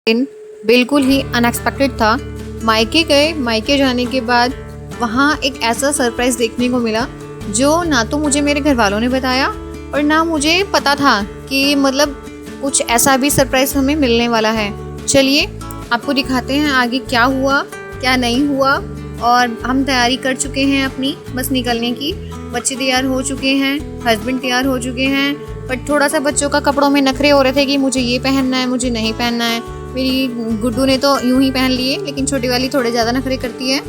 दिन बिल्कुल ही अनएक्सपेक्टेड था। मायके गए, मायके जाने के बाद वहाँ एक ऐसा सरप्राइज़ देखने को मिला जो ना तो मुझे मेरे घर वालों ने बताया और ना मुझे पता था कि मतलब कुछ ऐसा भी सरप्राइज़ हमें मिलने वाला है। चलिए आपको दिखाते हैं आगे क्या हुआ क्या नहीं हुआ। और हम तैयारी कर चुके हैं अपनी बस निकलने की। बच्चे तैयार हो चुके हैं, हस्बैंड तैयार हो चुके हैं, बट थोड़ा सा बच्चों का कपड़ों में नखरे हो रहे थे कि मुझे ये पहनना है, मुझे नहीं पहनना है। मेरी गुड्डू ने तो यूं ही पहन लिए, लेकिन छोटी वाली थोड़े ज़्यादा नखरे करती है।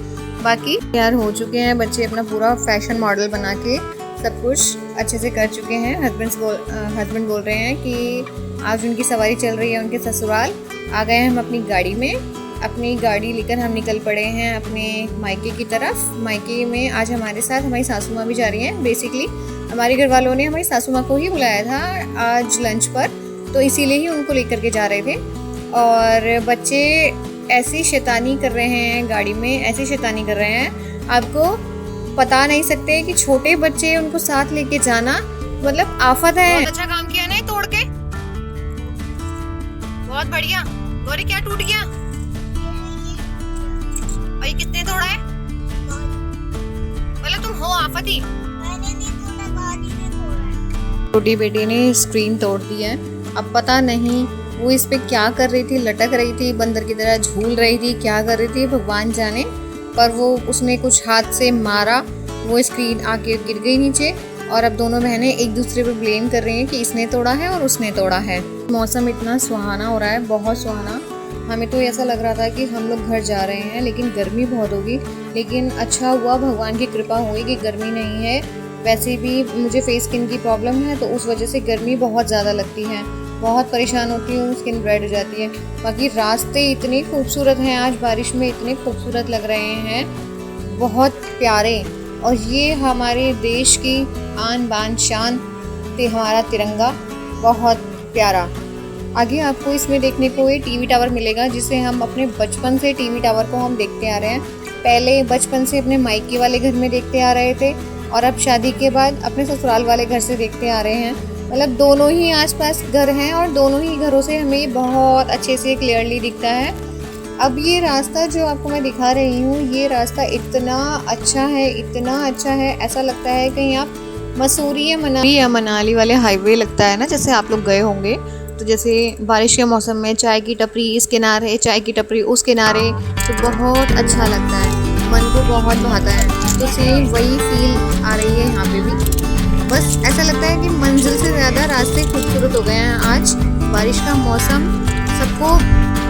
बाकी तैयार हो चुके हैं बच्चे, अपना पूरा फैशन मॉडल बना के सब कुछ अच्छे से कर चुके हैं। हस्बैंड बोल रहे हैं कि आज उनकी सवारी चल रही है उनके ससुराल। आ गए हम अपनी गाड़ी में, अपनी गाड़ी लेकर हम निकल पड़े हैं अपने मायके की तरफ। मायके में आज हमारे साथ हमारी सासू माँ भी जा रही हैं। बेसिकली हमारे घर वालों ने हमारी सासू माँ को ही बुलाया था आज लंच पर, तो इसीलिए ही उनको लेकर के जा रहे थे। और बच्चे ऐसी शैतानी कर रहे हैं गाड़ी में, ऐसी शैतानी कर रहे हैं, आपको बता नहीं सकते कि छोटे बच्चे उनको साथ लेके जाना मतलब आफत है। बहुत अच्छा काम किया नहीं तोड़ के, बहुत बढ़िया। गौरी क्या टूट गया और ये कितने तोड़ा है? मतलब तुम हो आफत ही। छोटी बेटी ने स्क्रीन तोड़ दी है। अब पता नहीं वो इस पे क्या कर रही थी, लटक रही थी, बंदर की तरह झूल रही थी, क्या कर रही थी भगवान जाने। पर वो उसने कुछ हाथ से मारा, वो स्क्रीन आके गिर गई नीचे। और अब दोनों बहनें एक दूसरे पे ब्लेम कर रही हैं कि इसने तोड़ा है और उसने तोड़ा है। मौसम इतना सुहाना हो रहा है, बहुत सुहाना। हमें तो ऐसा लग रहा था कि हम लोग घर जा रहे हैं, लेकिन गर्मी बहुत होगी। लेकिन अच्छा हुआ, भगवान की कृपा हुई कि गर्मी नहीं है। वैसे भी मुझे फेस स्किन की प्रॉब्लम है, तो उस वजह से गर्मी बहुत ज़्यादा लगती है, बहुत परेशान होती हूँ, स्किन रेड हो जाती है। बाकी रास्ते इतने खूबसूरत हैं, आज बारिश में इतने खूबसूरत लग रहे हैं, बहुत प्यारे। और ये हमारे देश की आन बान शान हमारा तिरंगा, बहुत प्यारा। आगे आपको इसमें देखने को ये टीवी टावर मिलेगा, जिसे हम अपने बचपन से टीवी टावर को हम देखते आ रहे हैं। पहले बचपन से अपने मायके वाले घर में देखते आ रहे थे और अब शादी के बाद अपने ससुराल वाले घर से देखते आ रहे हैं। मतलब दोनों ही आसपास घर हैं और दोनों ही घरों से हमें ये बहुत अच्छे से क्लियरली दिखता है। अब ये रास्ता जो आपको मैं दिखा रही हूँ, ये रास्ता इतना अच्छा है, इतना अच्छा है, ऐसा लगता है कहीं आप मसूरी या मनाली वाले हाईवे लगता है ना, जैसे आप लोग गए होंगे। तो जैसे बारिश के मौसम में चाय की टपरी इस किनारे, चाय की टपरी उस किनारे, तो बहुत अच्छा लगता है, मन को बहुत भाता है। तो सेम वही फील आ रही है यहाँ पे भी। बस ऐसा लगता है कि मंजिल से ज़्यादा रास्ते खूबसूरत हो गए हैं आज। बारिश का मौसम सबको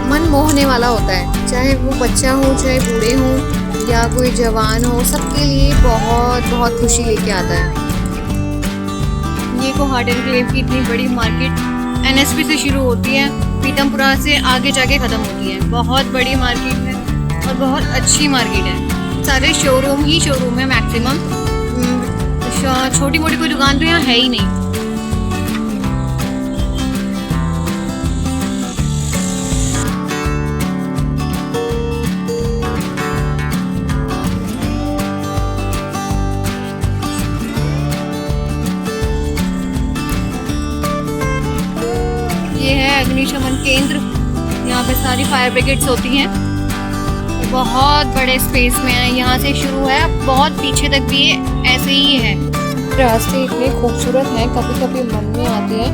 मन मोहने वाला होता है, चाहे वो बच्चा हो, चाहे बूढ़े हो या कोई जवान हो, सबके लिए बहुत बहुत खुशी लेके आता है। ये कोहाट एनक्लेव की इतनी बड़ी मार्केट NSP से शुरू होती है, पीतमपुरा से आगे जाके ख़त्म होती है। बहुत बड़ी मार्केट है और बहुत अच्छी मार्केट है। सारे शोरूम ही शोरूम है मैक्सिमम, छोटी मोटी कोई दुकान तो यहाँ है ही नहीं। ये है अग्निशमन केंद्र, यहाँ पे सारी फायर ब्रिगेड्स होती हैं। बहुत बड़े स्पेस में है, यहाँ से शुरू है, बहुत पीछे तक भी ऐसे ही है। रास्ते इतने खूबसूरत हैं, कभी कभी मन में आती है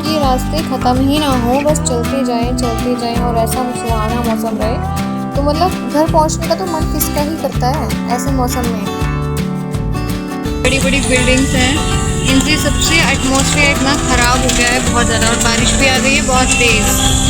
कि रास्ते ख़त्म ही ना हो, बस चलते जाएं और ऐसा सुहाना मौसम रहे। तो मतलब घर पहुँचने का तो मन किसका ही करता है ऐसे मौसम में। बड़ी बड़ी बिल्डिंग्स हैं, इनसे सबसे एटमॉस्फेयर इतना ख़राब हो गया है बहुत ज़्यादा, और बारिश भी आ गई है बहुत तेज़।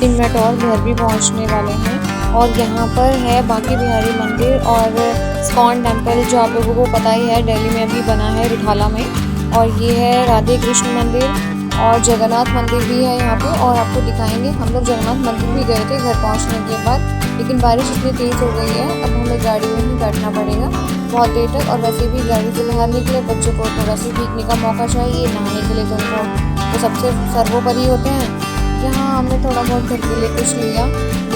मिनट और घर भी पहुंचने वाले हैं। और यहाँ पर है बांके बिहारी मंदिर और स्कॉन टेम्पल, जो आप लोगों को पता ही है दिल्ली में अभी बना है रिठाला में। और ये है राधे कृष्ण मंदिर और जगन्नाथ मंदिर भी है यहाँ पे, और आपको दिखाएंगे। हम लोग जगन्नाथ मंदिर भी गए थे घर पहुँचने के बाद, लेकिन बारिश इतनी तेज़ हो गई है, अब हमें गाड़ी में ही बैठना पड़ेगा बहुत देर तक। और वैसे भी गाड़ी से बाहर निकले बच्चों को थोड़ा सा भीगने का मौका चाहिए, नहाने के लिए तो उनको तो सबसे सर्वोपरि होते हैं। यहाँ हमने थोड़ा बहुत घर के लिए कुछ लिया।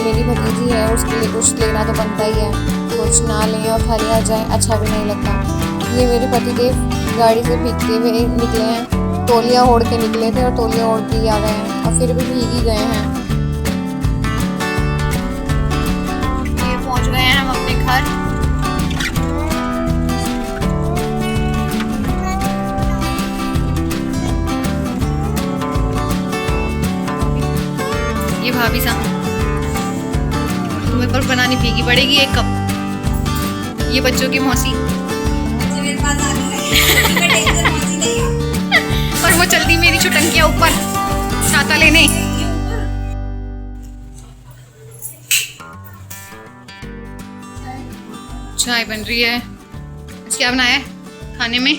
मेरी भतीजी है, उसके लिए कुछ लेना तो बनता ही है, कुछ ना लें और खाली आ जाए अच्छा भी नहीं लगता। ये मेरे पतिदेव गाड़ी से भीगते हुए निकले हैं, तौलिया ओढ़ के निकले थे और तौलिया ओढ़ के ही आ गए हैं और फिर भी भीग ही गए हैं। ये पहुँच गए हैं हम अपने घर। ये भाभी साहब तुम्हें पर बनानी भीगी पड़ेगी एक कप। ये बच्चों की मौसी मेरे पास आ गई और वो चलती मेरी छुटंकिया ऊपर छाता लेने। चाय बन रही है। आज क्या बनाया है खाने में?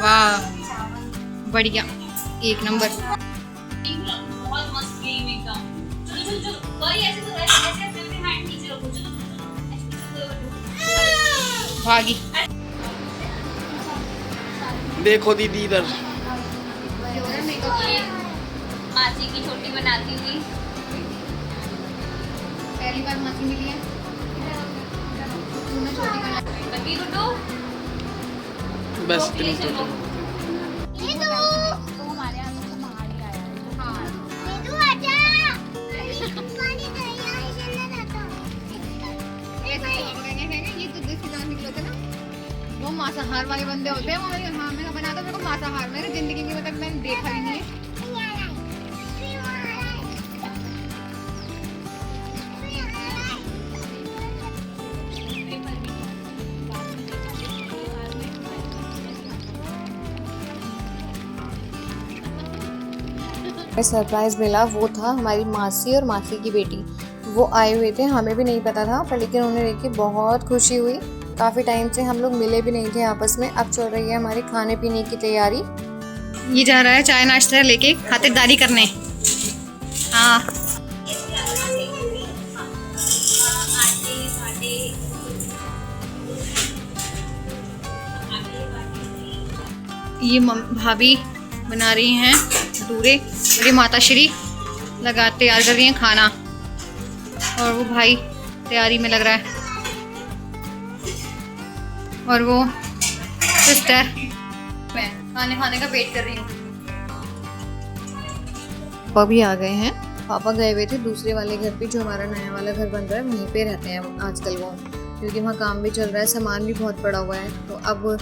वाह बढ़िया, एक नंबर। भागी देखो दीदी इधर मासी की छोटी बनाती हुई पहली बार मासी मिली है। बस इतनी छोटी। वो मांसाहार वाले बंदे होते हैं, वो हाँ मैंने बना दो मेरे को मांसाहार, मेरी जिंदगी में मतलब मैंने देखा ही नहीं है। सरप्राइज मिला वो था हमारी मासी और मासी की बेटी, वो आए हुए थे, हमें भी नहीं पता था, पर लेकिन उन्हें देख के बहुत खुशी हुई। काफ़ी टाइम से हम लोग मिले भी नहीं थे आपस में। अब चल रही है हमारी खाने पीने की तैयारी। ये जा रहा है चाय नाश्ता लेके खातिरदारी करने। हाँ ये भाभी बना रही हैं भटूरे और ये माता श्री तैयार कर रही हैं खाना, और वो भाई तैयारी में लग रहा है, और वो सिस्टर मैं खाने का वेट कर रही हूँ। पापा भी आ गए हैं। पापा गए हुए थे दूसरे वाले घर पे, जो हमारा नया वाला घर बन रहा है वहीं पे रहते हैं आजकल वो, क्योंकि वहाँ काम भी चल रहा है, सामान भी बहुत पड़ा हुआ है। तो अब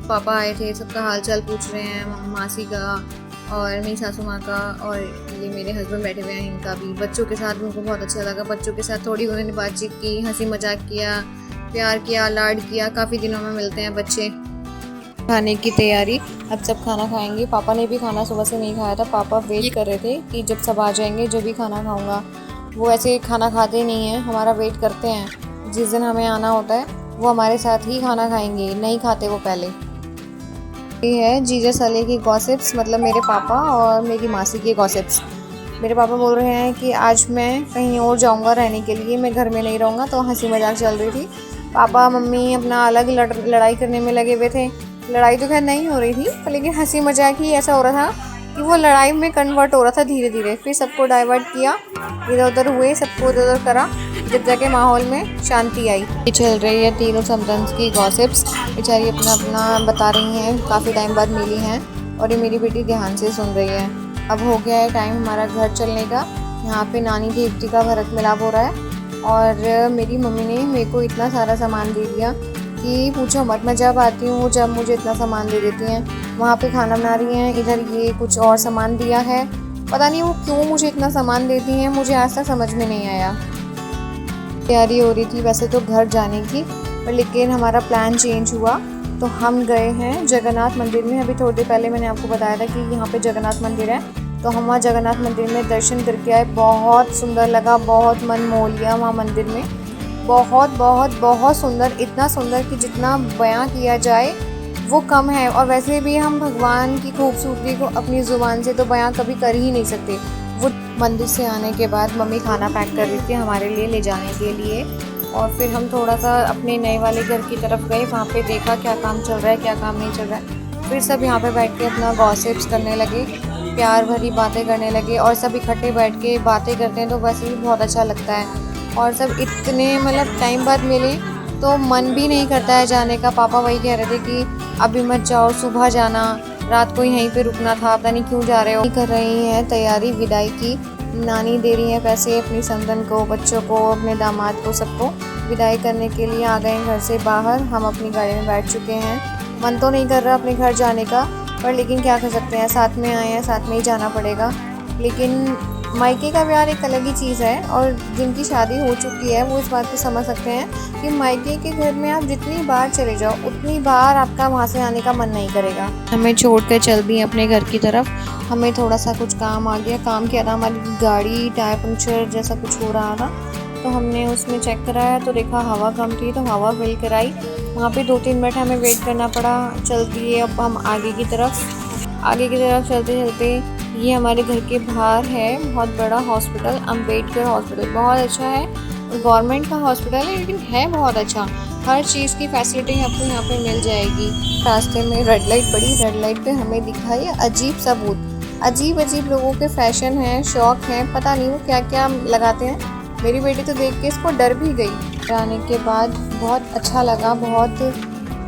पापा आए थे, सबका हाल चाल पूछ रहे हैं, मासी का और मेरी सासू माँ का, और ये मेरे हस्बैंड बैठे हुए हैं, इनका भी। बच्चों के साथ उनको बहुत अच्छा लगा, बच्चों के साथ थोड़ी उन्होंने बातचीत की, हंसी मजाक किया, प्यार किया, लाड किया। काफ़ी दिनों में मिलते हैं बच्चे। खाने की तैयारी, अब सब खाना खाएंगे। पापा ने भी खाना सुबह से नहीं खाया था, पापा वेट कर रहे थे कि जब सब आ जाएंगे जो भी खाना खाऊंगा। वो ऐसे खाना खाते नहीं हैं, हमारा वेट करते हैं। जिस दिन हमें आना होता है वो हमारे साथ ही खाना खाएंगे, नहीं खाते वो पहले। ये है जीजा साले की गॉसिप्स, मतलब मेरे पापा और मेरी मासी की गॉसिप्स। मेरे पापा बोल रहे हैं कि आज मैं कहीं और जाऊंगा रहने के लिए, मैं घर में नहीं रहूँगा, तो हंसी मजाक चल रही थी। पापा मम्मी अपना अलग लड़ाई करने में लगे हुए थे। लड़ाई तो खैर नहीं हो रही थी, पर लेकिन हंसी मजाक ही ऐसा हो रहा था कि वो लड़ाई में कन्वर्ट हो रहा था धीरे धीरे। फिर सबको डाइवर्ट किया, इधर उधर हुए, सबको इधर उधर करा, जब जाके माहौल में शांति आई। ये चल रही है तीनों समटम्स की गॉसिप्स। बेचारी अपना अपना बता रही हैं, काफ़ी टाइम बाद मिली हैं, और ये मेरी बेटी ध्यान से सुन रही है। अब हो गया है टाइम हमारा घर चलने का। यहाँ पे नानी देवती का भरत मिलाप हो रहा है, और मेरी मम्मी ने मेरे को इतना सारा सामान दे दिया कि पूछो मत। मैं जब आती हूँ जब मुझे इतना सामान दे देती हैं। वहाँ पे खाना बना रही हैं, इधर ये कुछ और सामान दिया है, पता नहीं वो क्यों मुझे इतना सामान देती हैं, मुझे आज तक समझ में नहीं आया। तैयारी हो रही थी वैसे तो घर जाने की, पर लेकिन हमारा प्लान चेंज हुआ, तो हम गए हैं जगन्नाथ मंदिर में। अभी थोड़ी देर पहले मैंने आपको बताया था कि यहाँ पे जगन्नाथ मंदिर है, तो हम वहाँ जगन्नाथ मंदिर में दर्शन करके आए। बहुत सुंदर लगा, बहुत मन मोह लिया वहाँ मंदिर में। बहुत बहुत बहुत सुंदर, इतना सुंदर कि जितना बयां किया जाए वो कम है। और वैसे भी हम भगवान की खूबसूरती को अपनी ज़ुबान से तो बयां कभी कर ही नहीं सकते। वो मंदिर से आने के बाद मम्मी खाना पैक कर रही थी हमारे लिए ले जाने के लिए, और फिर हम थोड़ा सा अपने नए वाले घर की तरफ गए। वहाँ पे देखा क्या काम चल रहा है, क्या काम नहीं चल रहा है। फिर सब यहाँ पे बैठ के अपना गॉसिप्स करने लगे। प्यार भरी बातें करने लगे और सब इकट्ठे बैठ के बातें करते हैं तो वैसे भी बहुत अच्छा लगता है। और सब इतने मतलब टाइम बाद मिले तो मन भी नहीं करता है जाने का। पापा वही कह रहे थे कि अभी मत जाओ, सुबह जाना, रात को यहीं पे रुकना था, पता नहीं क्यों जा रहे हो। कर रही हैं तैयारी विदाई की, नानी दे रही हैं पैसे अपनी संतन को, बच्चों को, अपने दामाद को, सबको विदाई करने के लिए आ गए घर से बाहर। हम अपनी गाड़ी में बैठ चुके हैं। मन तो नहीं कर रहा अपने घर जाने का, पर लेकिन क्या कर सकते हैं, साथ में आए हैं, साथ में ही जाना पड़ेगा। लेकिन मायके का प्यार एक अलग ही चीज़ है और जिनकी शादी हो चुकी है वो इस बात को समझ सकते हैं कि मायके के घर में आप जितनी बार चले जाओ उतनी बार आपका वहाँ से आने का मन नहीं करेगा। हमें छोड़ कर चल दी अपने घर की तरफ। हमें थोड़ा सा कुछ काम आ गया। काम क्या था, हमारी गाड़ी टायर पंक्चर जैसा कुछ हो रहा था, तो हमने उसमें चेक कराया तो देखा हवा कम थी, तो हवा फिल कराई। वहाँ पे 2-3 मिनट हमें वेट करना पड़ा। चल दिए अब हम आगे की तरफ चलते चलते ये हमारे घर के बाहर है बहुत बड़ा हॉस्पिटल, अम्बेडकर हॉस्पिटल। बहुत अच्छा है, गवर्नमेंट का हॉस्पिटल है लेकिन है बहुत अच्छा। हर चीज़ की फैसिलिटी आपको यहाँ पे मिल जाएगी। रास्ते में रेड लाइट पड़ी, रेड लाइट पे हमें दिखा ये अजीब सा बूथ। अजीब लोगों के फैशन हैं, शौक हैं, पता नहीं वो क्या क्या लगाते हैं। मेरी बेटी तो देख के इसको डर भी गई। जाने के बाद बहुत अच्छा लगा, बहुत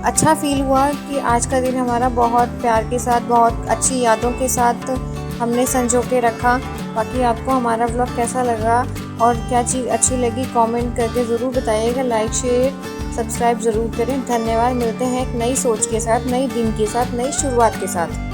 अच्छा फील हुआ कि आज का दिन हमारा बहुत प्यार के साथ, बहुत अच्छी यादों के साथ हमने संजो के रखा। बाकी आपको हमारा व्लॉग कैसा लगा और क्या चीज़ अच्छी लगी कमेंट करके ज़रूर बताइएगा। लाइक शेयर सब्सक्राइब ज़रूर करें। धन्यवाद। मिलते हैं एक नई सोच के साथ, नई दिन के साथ, नई शुरुआत के साथ।